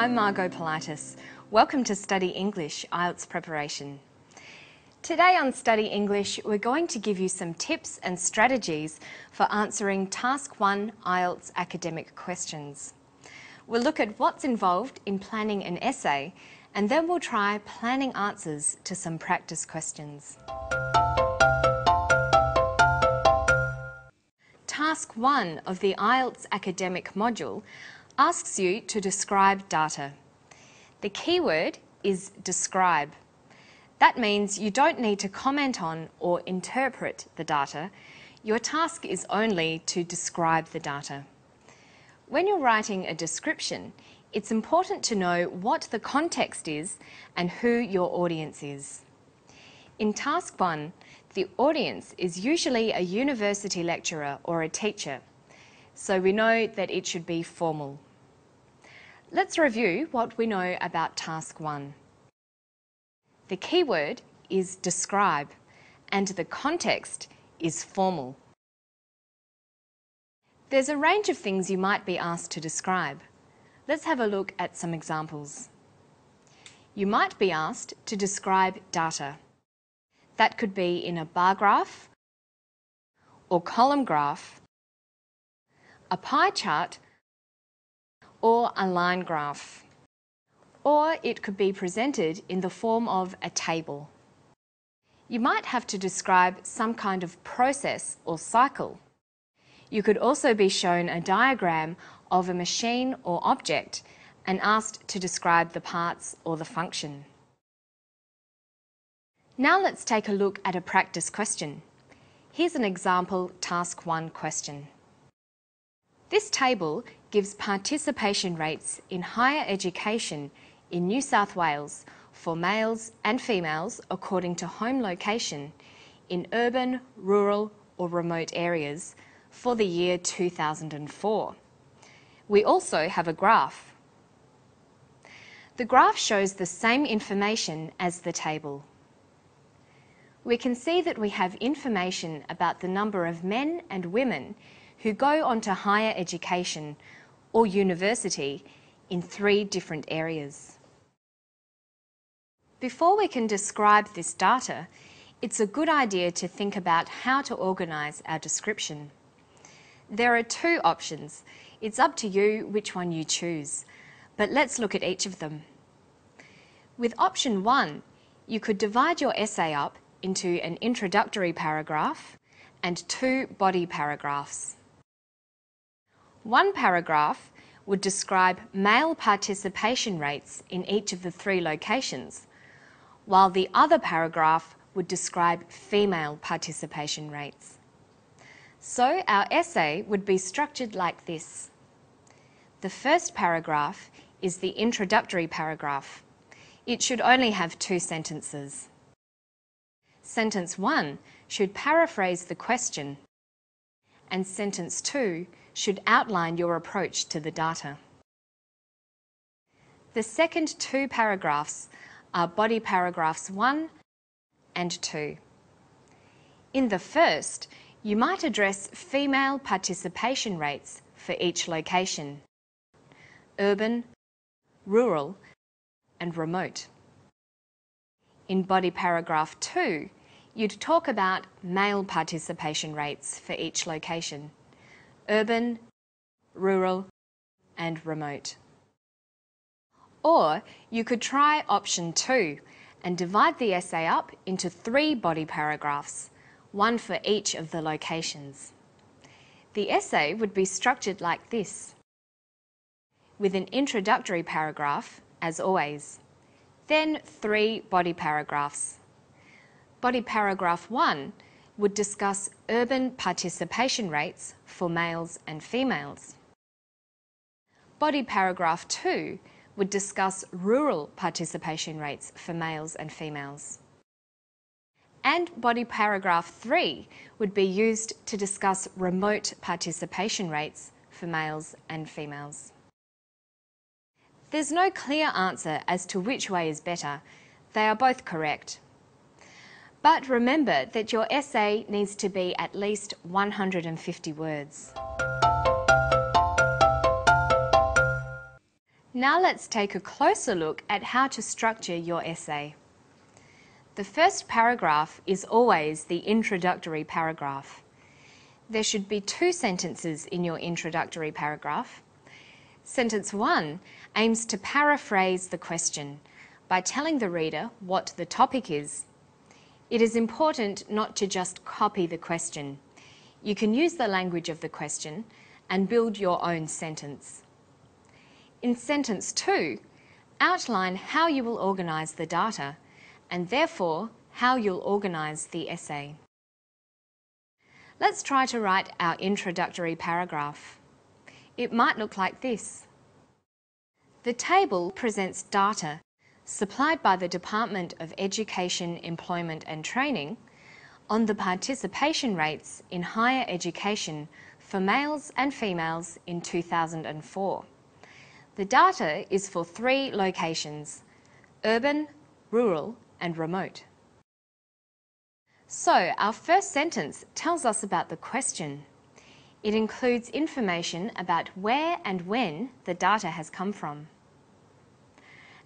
I'm Margot Politis. Welcome to Study English IELTS Preparation. Today on Study English, we're going to give you some tips and strategies for answering Task 1 IELTS academic questions. We'll look at what's involved in planning an essay, and then we'll try planning answers to some practice questions. Task 1 of the IELTS academic module asks you to describe data. The keyword is describe. That means you don't need to comment on or interpret the data. Your task is only to describe the data. When you're writing a description, it's important to know what the context is and who your audience is. In Task 1, the audience is usually a university lecturer or a teacher, so we know that it should be formal. Let's review what we know about Task 1. The keyword is describe, and the context is formal. There's a range of things you might be asked to describe. Let's have a look at some examples. You might be asked to describe data. That could be in a bar graph or column graph, a pie chart, or a line graph. Or it could be presented in the form of a table. You might have to describe some kind of process or cycle. You could also be shown a diagram of a machine or object and asked to describe the parts or the function. Now let's take a look at a practice question. Here's an example Task 1 question. This table gives participation rates in higher education in New South Wales for males and females according to home location in urban, rural or remote areas for the year 2004. We also have a graph. The graph shows the same information as the table. We can see that we have information about the number of men and women who go on to higher education or university in 3 different areas. Before we can describe this data, it's a good idea to think about how to organise our description. There are 2 options. It's up to you which one you choose, but let's look at each of them. With option 1, you could divide your essay up into an introductory paragraph and 2 body paragraphs. One paragraph would describe male participation rates in each of the 3 locations, while the other paragraph would describe female participation rates. So our essay would be structured like this. The first paragraph is the introductory paragraph. It should only have 2 sentences. Sentence 1 should paraphrase the question, and sentence 2 should outline your approach to the data. The second 2 paragraphs are body paragraphs 1 and 2. In the first, you might address female participation rates for each location: urban, rural, and remote. In body paragraph 2, you'd talk about male participation rates for each location: urban, rural, and remote. Or you could try option 2 and divide the essay up into 3 body paragraphs, 1 for each of the locations. The essay would be structured like this, with an introductory paragraph, as always, then 3 body paragraphs. Body paragraph 1 would discuss urban participation rates for males and females. Body paragraph 2 would discuss rural participation rates for males and females. And body paragraph 3 would be used to discuss remote participation rates for males and females. There's no clear answer as to which way is better. They are both correct. But remember that your essay needs to be at least 150 words. Now let's take a closer look at how to structure your essay. The first paragraph is always the introductory paragraph. There should be 2 sentences in your introductory paragraph. Sentence 1 aims to paraphrase the question by telling the reader what the topic is. It is important not to just copy the question. You can use the language of the question and build your own sentence. In sentence 2, outline how you will organise the data and therefore how you'll organise the essay. Let's try to write our introductory paragraph. It might look like this. The table presents data supplied by the Department of Education, Employment and Training on the participation rates in higher education for males and females in 2004. The data is for 3 locations: urban, rural and remote. So our first sentence tells us about the question. It includes information about where and when the data has come from.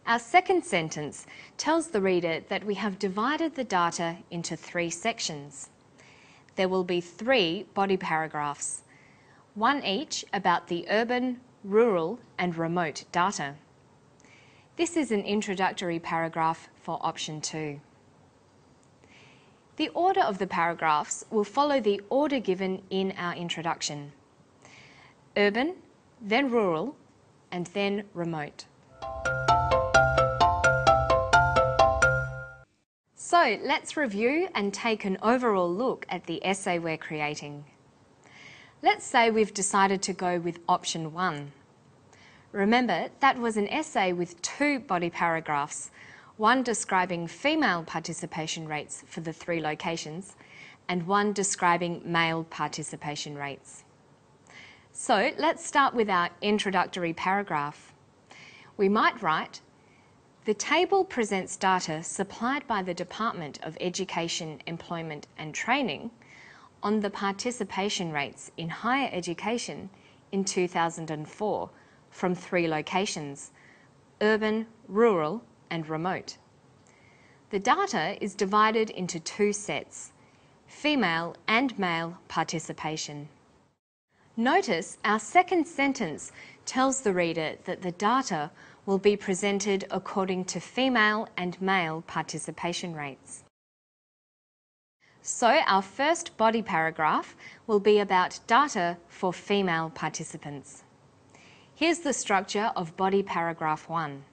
Our second sentence tells the reader that we have divided the data into 3 sections. There will be 3 body paragraphs, 1 each about the urban, rural and remote data. This is an introductory paragraph for option 2. The order of the paragraphs will follow the order given in our introduction. Urban, then rural, and then remote. So let's review and take an overall look at the essay we're creating. Let's say we've decided to go with option 1. Remember, that was an essay with 2 body paragraphs, one describing female participation rates for the 3 locations and one describing male participation rates. So let's start with our introductory paragraph. We might write, the table presents data supplied by the Department of Education, Employment and Training on the participation rates in higher education in 2004 from 3 locations: urban, rural and remote. The data is divided into 2 sets, female and male participation. Notice our second sentence tells the reader that the data will be presented according to female and male participation rates. So our first body paragraph will be about data for female participants. Here's the structure of body paragraph 1.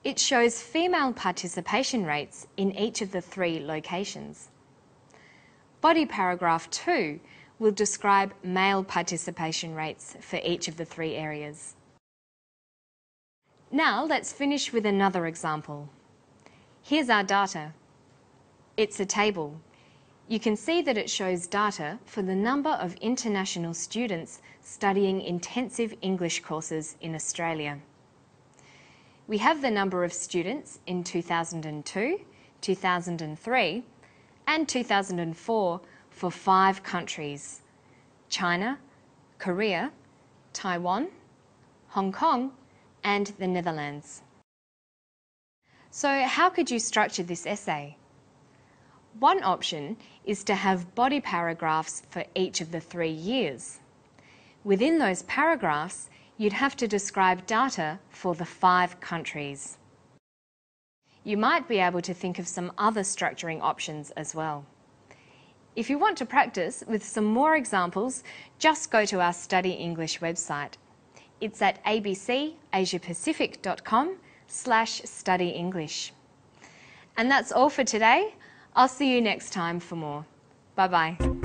It shows female participation rates in each of the 3 locations. Body paragraph 2 will describe male participation rates for each of the 3 areas. Now let's finish with another example. Here's our data. It's a table. You can see that it shows data for the number of international students studying intensive English courses in Australia. We have the number of students in 2002, 2003 and 2004 for 5 countries: China, Korea, Taiwan, Hong Kong and the Netherlands. So how could you structure this essay? One option is to have body paragraphs for each of the 3 years. Within those paragraphs, you'd have to describe data for the 5 countries. You might be able to think of some other structuring options as well. If you want to practice with some more examples, just go to our Study English website. It's at abcasiapacific.com/studyenglish. And that's all for today. I'll see you next time for more. Bye-bye.